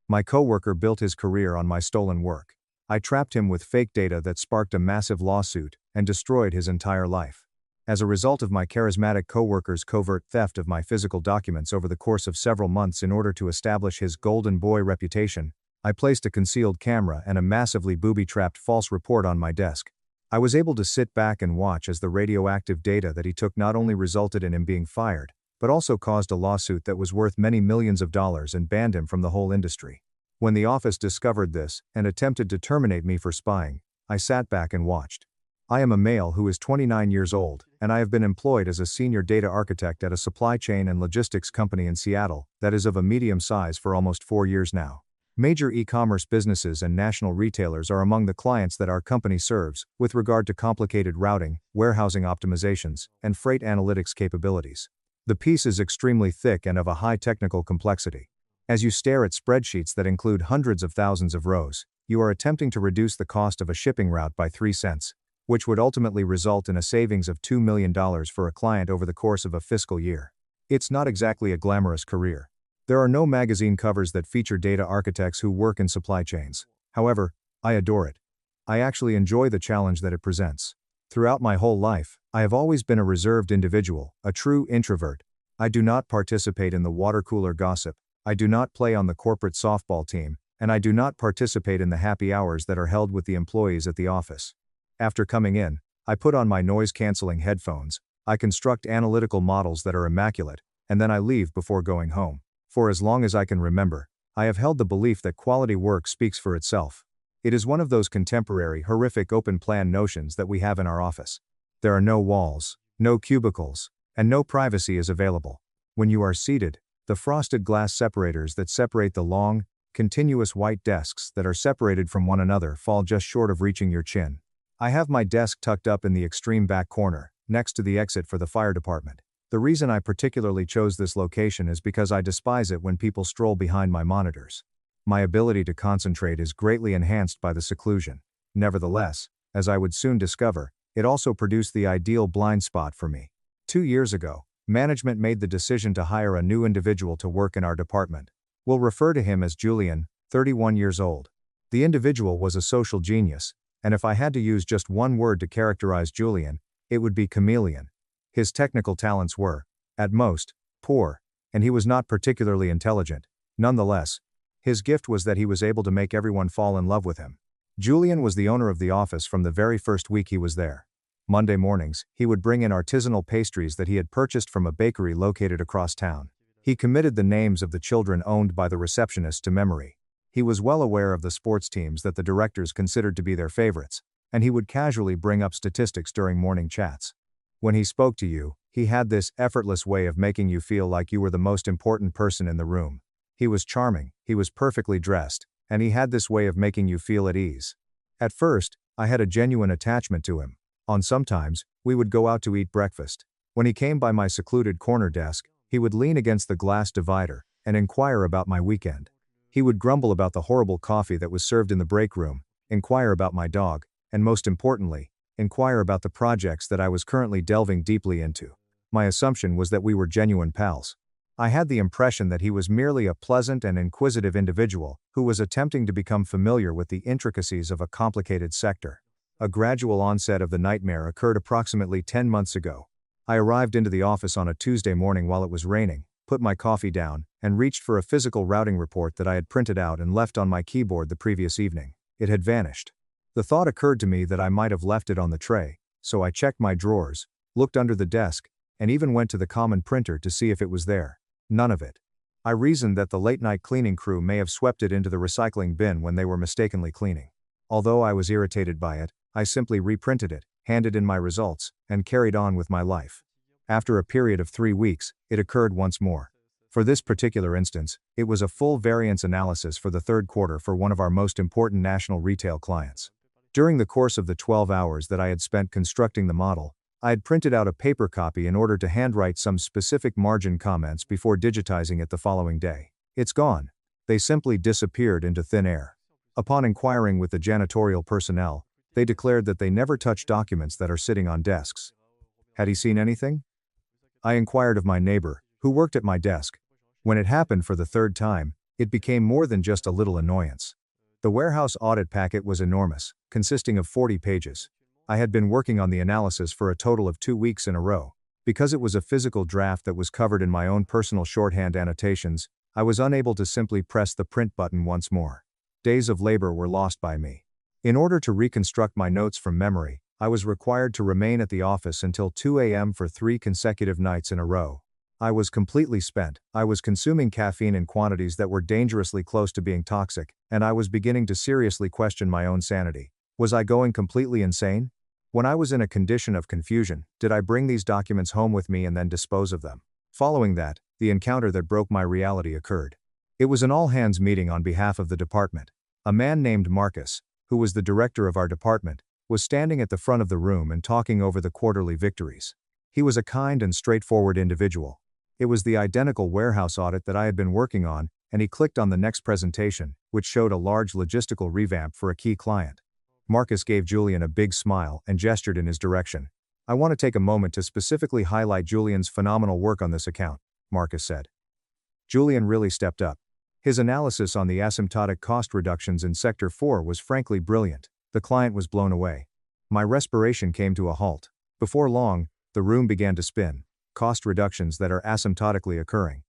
My coworker built his career on my stolen work. I trapped him with fake data that sparked a massive lawsuit and destroyed his entire life. As a result of my charismatic coworker's covert theft of my physical documents over the course of several months in order to establish his golden boy reputation, I placed a concealed camera and a massively booby-trapped false report on my desk. I was able to sit back and watch as the radioactive data that he took not only resulted in him being fired, but also caused a lawsuit that was worth many millions of dollars and banned him from the whole industry. When the office discovered this and attempted to terminate me for spying, I sat back and watched. I am a male who is 29 years old, and I have been employed as a senior data architect at a supply chain and logistics company in Seattle that is of a medium size for almost 4 years now. Major e-commerce businesses and national retailers are among the clients that our company serves, with regard to complicated routing, warehousing optimizations, and freight analytics capabilities. The piece is extremely thick and of a high technical complexity. As you stare at spreadsheets that include hundreds of thousands of rows, you are attempting to reduce the cost of a shipping route by 3 cents, which would ultimately result in a savings of $2 million for a client over the course of a fiscal year. It's not exactly a glamorous career. There are no magazine covers that feature data architects who work in supply chains. However, I adore it. I actually enjoy the challenge that it presents. Throughout my whole life, I have always been a reserved individual, a true introvert. I do not participate in the water cooler gossip, I do not play on the corporate softball team, and I do not participate in the happy hours that are held with the employees at the office. After coming in, I put on my noise-canceling headphones, I construct analytical models that are immaculate, and then I leave before going home. For as long as I can remember, I have held the belief that quality work speaks for itself. It is one of those contemporary, horrific open-plan notions that we have in our office. There are no walls, no cubicles, and no privacy is available. When you are seated, the frosted glass separators that separate the long, continuous white desks that are separated from one another fall just short of reaching your chin. I have my desk tucked up in the extreme back corner, next to the exit for the fire department. The reason I particularly chose this location is because I despise it when people stroll behind my monitors. My ability to concentrate is greatly enhanced by the seclusion. Nevertheless, as I would soon discover, it also produced the ideal blind spot for me. 2 years ago, management made the decision to hire a new individual to work in our department. We'll refer to him as Julian, 31 years old. The individual was a social genius, and if I had to use just one word to characterize Julian, it would be chameleon. His technical talents were, at most, poor, and he was not particularly intelligent. Nonetheless, his gift was that he was able to make everyone fall in love with him. Julian was the owner of the office from the very first week he was there. Monday mornings, he would bring in artisanal pastries that he had purchased from a bakery located across town. He committed the names of the children owned by the receptionist to memory. He was well aware of the sports teams that the directors considered to be their favorites, and he would casually bring up statistics during morning chats. When he spoke to you, he had this effortless way of making you feel like you were the most important person in the room. He was charming, he was perfectly dressed, and he had this way of making you feel at ease. At first, I had a genuine attachment to him. On sometimes, we would go out to eat breakfast. When he came by my secluded corner desk, he would lean against the glass divider and inquire about my weekend. He would grumble about the horrible coffee that was served in the break room, inquire about my dog, and most importantly, inquire about the projects that I was currently delving deeply into. My assumption was that we were genuine pals. I had the impression that he was merely a pleasant and inquisitive individual who was attempting to become familiar with the intricacies of a complicated sector. A gradual onset of the nightmare occurred approximately 10 months ago. I arrived into the office on a Tuesday morning while it was raining, put my coffee down, and reached for a physical routing report that I had printed out and left on my keyboard the previous evening. It had vanished. The thought occurred to me that I might have left it on the tray, so I checked my drawers, looked under the desk, and even went to the common printer to see if it was there. None of it. I reasoned that the late-night cleaning crew may have swept it into the recycling bin when they were mistakenly cleaning. Although I was irritated by it, I simply reprinted it, handed in my results, and carried on with my life. After a period of 3 weeks, it occurred once more. For this particular instance, it was a full variance analysis for the third quarter for one of our most important national retail clients. During the course of the 12 hours that I had spent constructing the model, I had printed out a paper copy in order to handwrite some specific margin comments before digitizing it the following day. It's gone. They simply disappeared into thin air. Upon inquiring with the janitorial personnel, they declared that they never touch documents that are sitting on desks. Had he seen anything? I inquired of my neighbor, who worked at my desk. When it happened for the third time, It became more than just a little annoyance. The warehouse audit packet was enormous, consisting of 40 pages. I had been working on the analysis for a total of 2 weeks in a row. Because it was a physical draft that was covered in my own personal shorthand annotations, I was unable to simply press the print button once more. Days of labor were lost by me. In order to reconstruct my notes from memory, I was required to remain at the office until 2 a.m. for 3 consecutive nights in a row. I was completely spent, I was consuming caffeine in quantities that were dangerously close to being toxic, and I was beginning to seriously question my own sanity. Was I going completely insane? When I was in a condition of confusion, did I bring these documents home with me and then dispose of them? Following that, the encounter that broke my reality occurred. It was an all-hands meeting on behalf of the department. A man named Marcus, who was the director of our department, was standing at the front of the room and talking over the quarterly victories. He was a kind and straightforward individual. It was the identical warehouse audit that I had been working on, and he clicked on the next presentation, which showed a large logistical revamp for a key client. Marcus gave Julian a big smile and gestured in his direction. "I want to take a moment to specifically highlight Julian's phenomenal work on this account," Marcus said. Julian really stepped up. His analysis on the asymptotic cost reductions in Sector 4 was frankly brilliant. The client was blown away. My respiration came to a halt. Before long, the room began to spin. Cost reductions that are asymptotically occurring.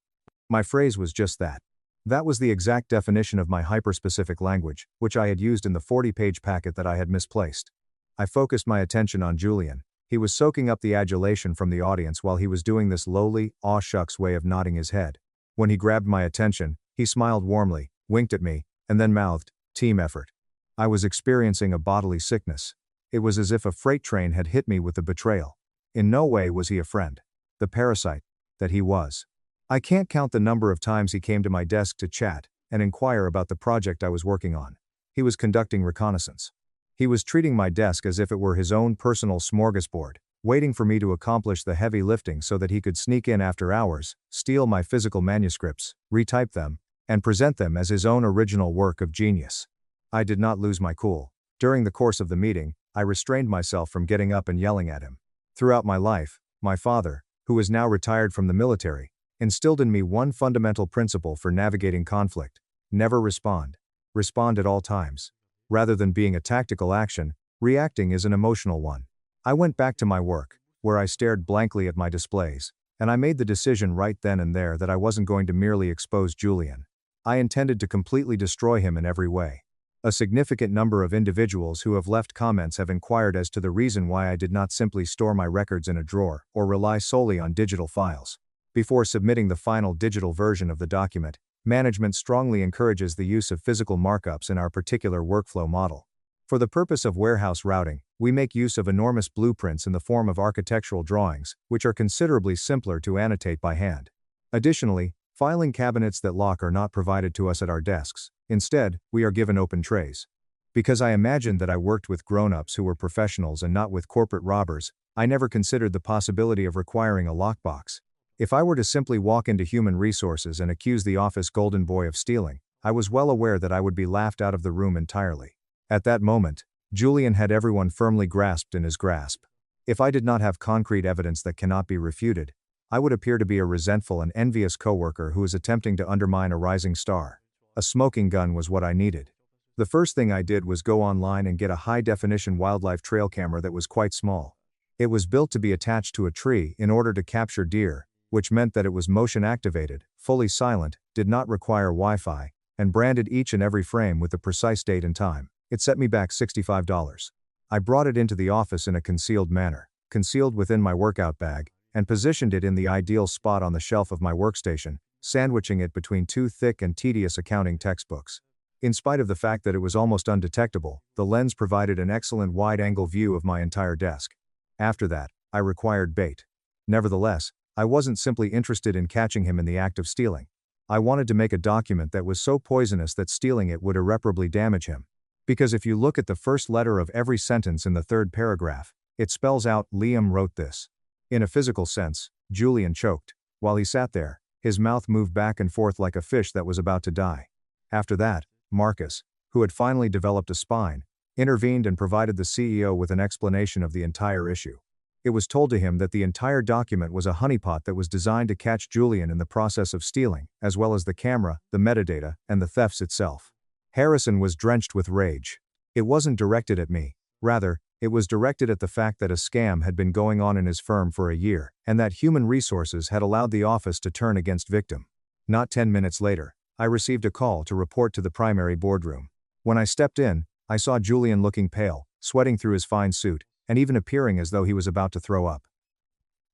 My phrase was just that. That was the exact definition of my hyperspecific language, which I had used in the 40-page packet that I had misplaced. I focused my attention on Julian. He was soaking up the adulation from the audience while he was doing this lowly, aw shucks way of nodding his head. When he grabbed my attention, he smiled warmly, winked at me, and then mouthed, "Team effort." I was experiencing a bodily sickness. It was as if a freight train had hit me with a betrayal. In no way was he a friend. The parasite that he was. I can't count the number of times he came to my desk to chat and inquire about the project I was working on. He was conducting reconnaissance. He was treating my desk as if it were his own personal smorgasbord, waiting for me to accomplish the heavy lifting so that he could sneak in after hours, steal my physical manuscripts, retype them, and present them as his own original work of genius. I did not lose my cool. During the course of the meeting, I restrained myself from getting up and yelling at him. Throughout my life, my father, who is now retired from the military, instilled in me one fundamental principle for navigating conflict: never respond. Respond at all times. Rather than being a tactical action, reacting is an emotional one. I went back to my work, where I stared blankly at my displays, and I made the decision right then and there that I wasn't going to merely expose Julian. I intended to completely destroy him in every way. A significant number of individuals who have left comments have inquired as to the reason why I did not simply store my records in a drawer or rely solely on digital files. Before submitting the final digital version of the document, management strongly encourages the use of physical markups in our particular workflow model. For the purpose of warehouse routing, we make use of enormous blueprints in the form of architectural drawings, which are considerably simpler to annotate by hand. Additionally, filing cabinets that lock are not provided to us at our desks. Instead, we are given open trays. Because I imagined that I worked with grown-ups who were professionals and not with corporate robbers, I never considered the possibility of requiring a lockbox. If I were to simply walk into human resources and accuse the office golden boy of stealing, I was well aware that I would be laughed out of the room entirely. At that moment, Julian had everyone firmly grasped in his grasp. If I did not have concrete evidence that cannot be refuted, I would appear to be a resentful and envious coworker who is attempting to undermine a rising star. A smoking gun was what I needed. The first thing I did was go online and get a high-definition wildlife trail camera that was quite small. It was built to be attached to a tree in order to capture deer, which meant that it was motion-activated, fully silent, did not require Wi-Fi, and branded each and every frame with the precise date and time. It set me back $65. I brought it into the office in a concealed manner, concealed within my workout bag, and positioned it in the ideal spot on the shelf of my workstation, sandwiching it between two thick and tedious accounting textbooks. In spite of the fact that it was almost undetectable, the lens provided an excellent wide-angle view of my entire desk. After that, I required bait. Nevertheless, I wasn't simply interested in catching him in the act of stealing. I wanted to make a document that was so poisonous that stealing it would irreparably damage him. Because if you look at the first letter of every sentence in the third paragraph, it spells out, "Liam wrote this." In a physical sense, Julian choked. While he sat there, his mouth moved back and forth like a fish that was about to die. After that, Marcus, who had finally developed a spine, intervened and provided the CEO with an explanation of the entire issue. It was told to him that the entire document was a honeypot that was designed to catch Julian in the process of stealing, as well as the camera, the metadata, and the thefts itself. Harrison was drenched with rage. It wasn't directed at me. Rather, it was directed at the fact that a scam had been going on in his firm for a year, and that human resources had allowed the office to turn against victim. Not 10 minutes later, I received a call to report to the primary boardroom. When I stepped in, I saw Julian looking pale, sweating through his fine suit, and even appearing as though he was about to throw up.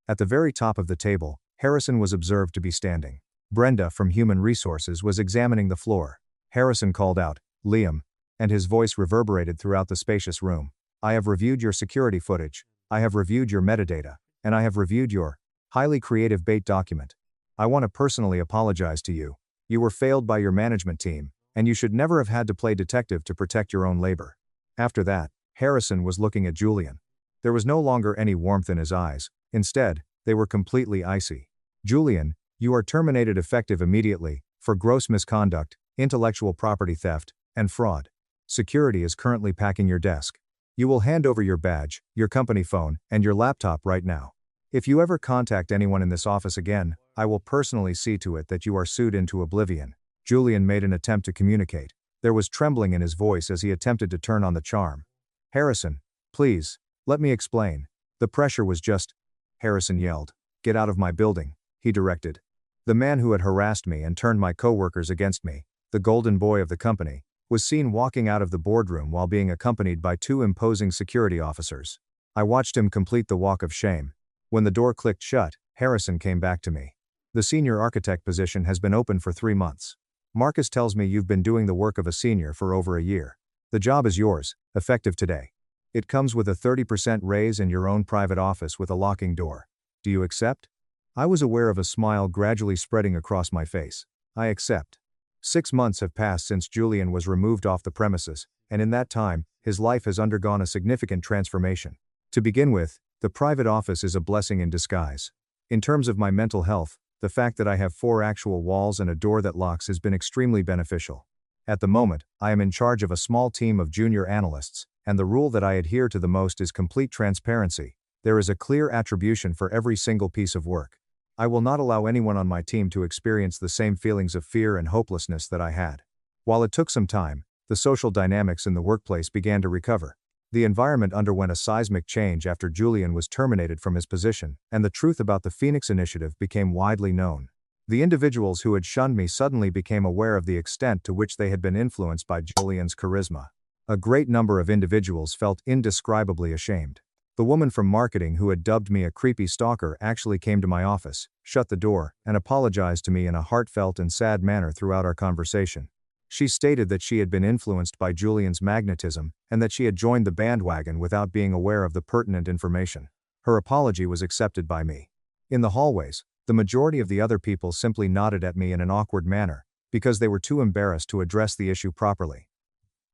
At the very top of the table, Harrison was observed to be standing. Brenda from Human Resources was examining the floor. Harrison called out, "Liam," and his voice reverberated throughout the spacious room. "I have reviewed your security footage, I have reviewed your metadata, and I have reviewed your highly creative bait document. I want to personally apologize to you. You were failed by your management team, and you should never have had to play detective to protect your own labor." After that, Harrison was looking at Julian. There was no longer any warmth in his eyes. Instead, they were completely icy. "Julian, you are terminated effective immediately, for gross misconduct, intellectual property theft, and fraud. Security is currently packing your desk. You will hand over your badge, your company phone, and your laptop right now. If you ever contact anyone in this office again, I will personally see to it that you are sued into oblivion." Julian made an attempt to communicate. There was trembling in his voice as he attempted to turn on the charm. "Harrison, please, let me explain. The pressure was just..." Harrison yelled. "Get out of my building," he directed. The man who had harassed me and turned my coworkers against me, the golden boy of the company, was seen walking out of the boardroom while being accompanied by 2 imposing security officers. I watched him complete the walk of shame. When the door clicked shut, Harrison came back to me. "The senior architect position has been open for 3 months. Marcus tells me you've been doing the work of a senior for over a year. The job is yours, effective today. It comes with a 30% raise and your own private office with a locking door. Do you accept?" I was aware of a smile gradually spreading across my face. "I accept." 6 months have passed since Julian was removed off the premises, and in that time, his life has undergone a significant transformation. To begin with, the private office is a blessing in disguise. In terms of my mental health, the fact that I have 4 actual walls and a door that locks has been extremely beneficial. At the moment, I am in charge of a small team of junior analysts, and the rule that I adhere to the most is complete transparency. There is a clear attribution for every single piece of work. I will not allow anyone on my team to experience the same feelings of fear and hopelessness that I had. While it took some time, the social dynamics in the workplace began to recover. The environment underwent a seismic change after Julian was terminated from his position, and the truth about the Phoenix Initiative became widely known. The individuals who had shunned me suddenly became aware of the extent to which they had been influenced by Julian's charisma. A great number of individuals felt indescribably ashamed. The woman from marketing who had dubbed me a creepy stalker actually came to my office, shut the door, and apologized to me in a heartfelt and sad manner throughout our conversation. She stated that she had been influenced by Julian's magnetism, and that she had joined the bandwagon without being aware of the pertinent information. Her apology was accepted by me. In the hallways, the majority of the other people simply nodded at me in an awkward manner, because they were too embarrassed to address the issue properly.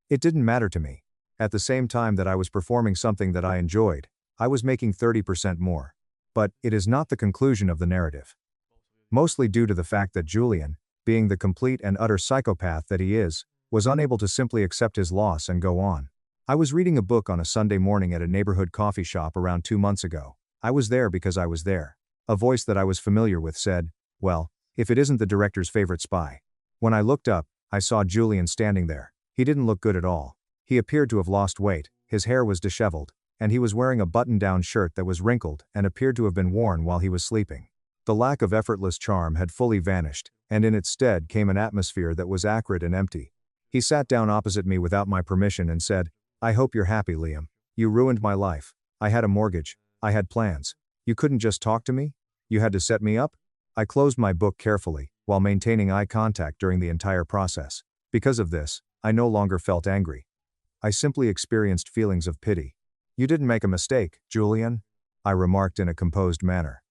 It didn't matter to me. At the same time that I was performing something that I enjoyed, I was making 30% more. But it is not the conclusion of the narrative. Mostly due to the fact that Julian, being the complete and utter psychopath that he is, was unable to simply accept his loss and go on. I was reading a book on a Sunday morning at a neighborhood coffee shop around 2 months ago. I was there because I was there. A voice that I was familiar with said, "Well, if it isn't the director's favorite spy." When I looked up, I saw Julian standing there. He didn't look good at all. He appeared to have lost weight, his hair was disheveled, and he was wearing a button-down shirt that was wrinkled and appeared to have been worn while he was sleeping. The lack of effortless charm had fully vanished, and in its stead came an atmosphere that was acrid and empty. He sat down opposite me without my permission and said, "I hope you're happy, Liam. You ruined my life. I had a mortgage. I had plans. You couldn't just talk to me? You had to set me up?" I closed my book carefully, while maintaining eye contact during the entire process. Because of this, I no longer felt angry. I simply experienced feelings of pity. "You didn't make a mistake, Julian," I remarked in a composed manner.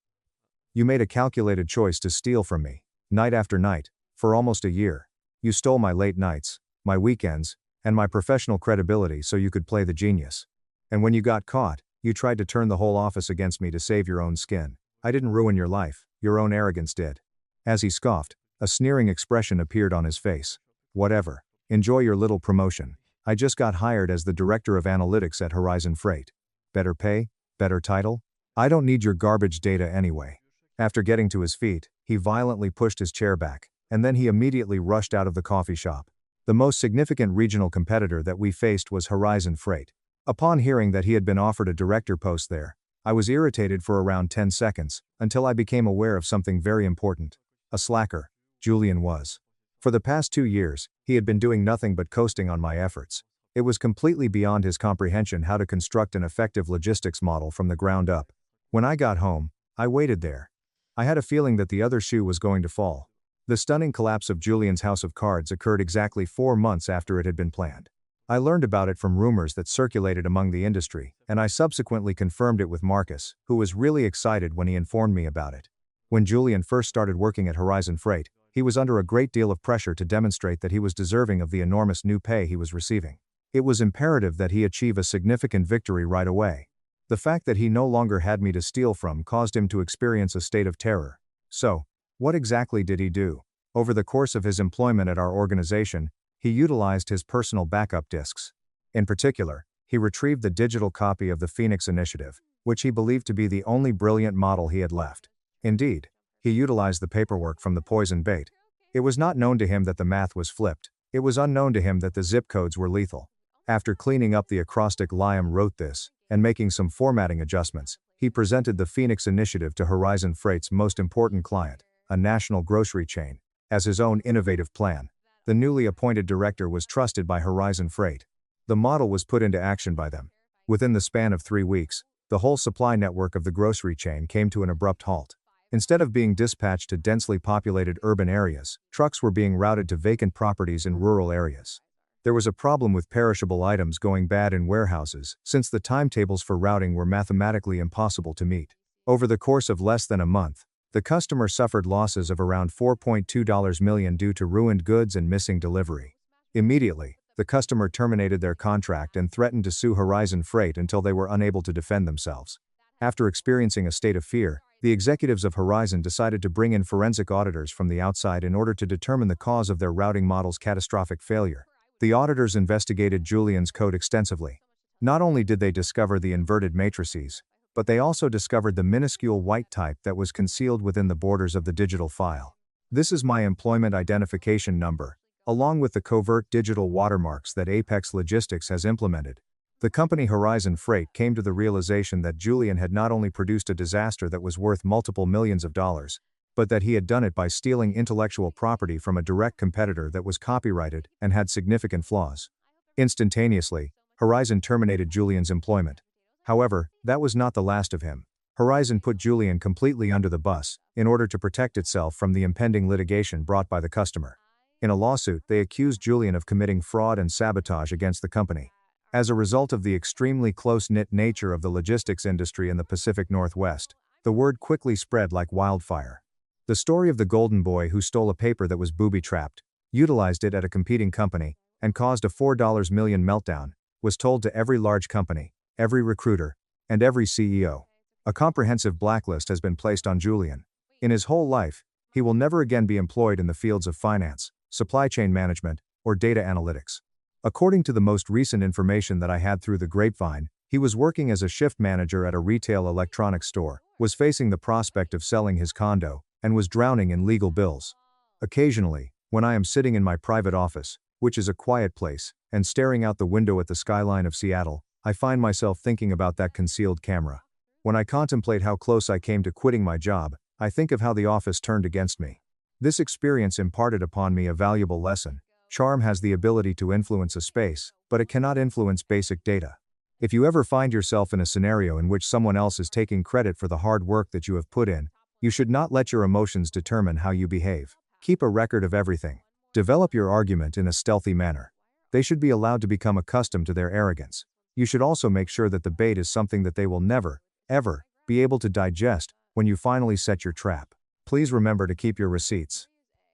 "You made a calculated choice to steal from me, night after night, for almost a year. You stole my late nights, my weekends, and my professional credibility so you could play the genius. And when you got caught, you tried to turn the whole office against me to save your own skin. I didn't ruin your life, your own arrogance did." As he scoffed, a sneering expression appeared on his face. "Whatever. Enjoy your little promotion. I just got hired as the director of analytics at Horizon Freight. Better pay, better title?" I don't need your garbage data anyway. After getting to his feet, he violently pushed his chair back, and then he immediately rushed out of the coffee shop. The most significant regional competitor that we faced was Horizon Freight. Upon hearing that he had been offered a director post there, I was irritated for around 10 seconds, until I became aware of something very important. A slacker. Julian was. For the past 2 years, he had been doing nothing but coasting on my efforts. It was completely beyond his comprehension how to construct an effective logistics model from the ground up. When I got home, I waited there. I had a feeling that the other shoe was going to fall. The stunning collapse of Julian's house of cards occurred exactly 4 months after it had been planned. I learned about it from rumors that circulated among the industry, and I subsequently confirmed it with Marcus, who was really excited when he informed me about it. When Julian first started working at Horizon Freight, he was under a great deal of pressure to demonstrate that he was deserving of the enormous new pay he was receiving. It was imperative that he achieve a significant victory right away. The fact that he no longer had me to steal from caused him to experience a state of terror. So, what exactly did he do? Over the course of his employment at our organization, he utilized his personal backup disks. In particular, he retrieved the digital copy of the Phoenix Initiative, which he believed to be the only brilliant model he had left. Indeed, he utilized the paperwork from the poison bait. It was not known to him that the math was flipped. It was unknown to him that the zip codes were lethal. After cleaning up the acrostic Liam wrote this, and making some formatting adjustments, he presented the Phoenix Initiative to Horizon Freight's most important client, a national grocery chain, as his own innovative plan. The newly appointed director was trusted by Horizon Freight. The model was put into action by them. Within the span of 3 weeks, the whole supply network of the grocery chain came to an abrupt halt. Instead of being dispatched to densely populated urban areas, trucks were being routed to vacant properties in rural areas. There was a problem with perishable items going bad in warehouses, since the timetables for routing were mathematically impossible to meet. Over the course of less than a month, the customer suffered losses of around $4.2 million due to ruined goods and missing delivery. Immediately, the customer terminated their contract and threatened to sue Horizon Freight until they were unable to defend themselves. After experiencing a state of fear, the executives of Horizon decided to bring in forensic auditors from the outside in order to determine the cause of their routing model's catastrophic failure. The auditors investigated Julian's code extensively. Not only did they discover the inverted matrices, but they also discovered the minuscule white type that was concealed within the borders of the digital file. This is my employment identification number, along with the covert digital watermarks that Apex Logistics has implemented. The company Horizon Freight came to the realization that Julian had not only produced a disaster that was worth multiple millions of dollars, but that he had done it by stealing intellectual property from a direct competitor that was copyrighted and had significant flaws. Instantaneously, Horizon terminated Julian's employment. However, that was not the last of him. Horizon put Julian completely under the bus, in order to protect itself from the impending litigation brought by the customer. In a lawsuit, they accused Julian of committing fraud and sabotage against the company. As a result of the extremely close-knit nature of the logistics industry in the Pacific Northwest, the word quickly spread like wildfire. The story of the golden boy who stole a paper that was booby-trapped, utilized it at a competing company, and caused a $4 million meltdown, was told to every large company, every recruiter, and every CEO. A comprehensive blacklist has been placed on Julian. In his whole life, he will never again be employed in the fields of finance, supply chain management, or data analytics. According to the most recent information that I had through the grapevine, he was working as a shift manager at a retail electronics store, was facing the prospect of selling his condo, and was drowning in legal bills. Occasionally, when I am sitting in my private office, which is a quiet place, and staring out the window at the skyline of Seattle, I find myself thinking about that concealed camera. When I contemplate how close I came to quitting my job, I think of how the office turned against me. This experience imparted upon me a valuable lesson. Charm has the ability to influence a space, but it cannot influence basic data. If you ever find yourself in a scenario in which someone else is taking credit for the hard work that you have put in, you should not let your emotions determine how you behave. Keep a record of everything. Develop your argument in a stealthy manner. They should be allowed to become accustomed to their arrogance. You should also make sure that the bait is something that they will never, ever, be able to digest when you finally set your trap. Please remember to keep your receipts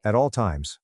at all times.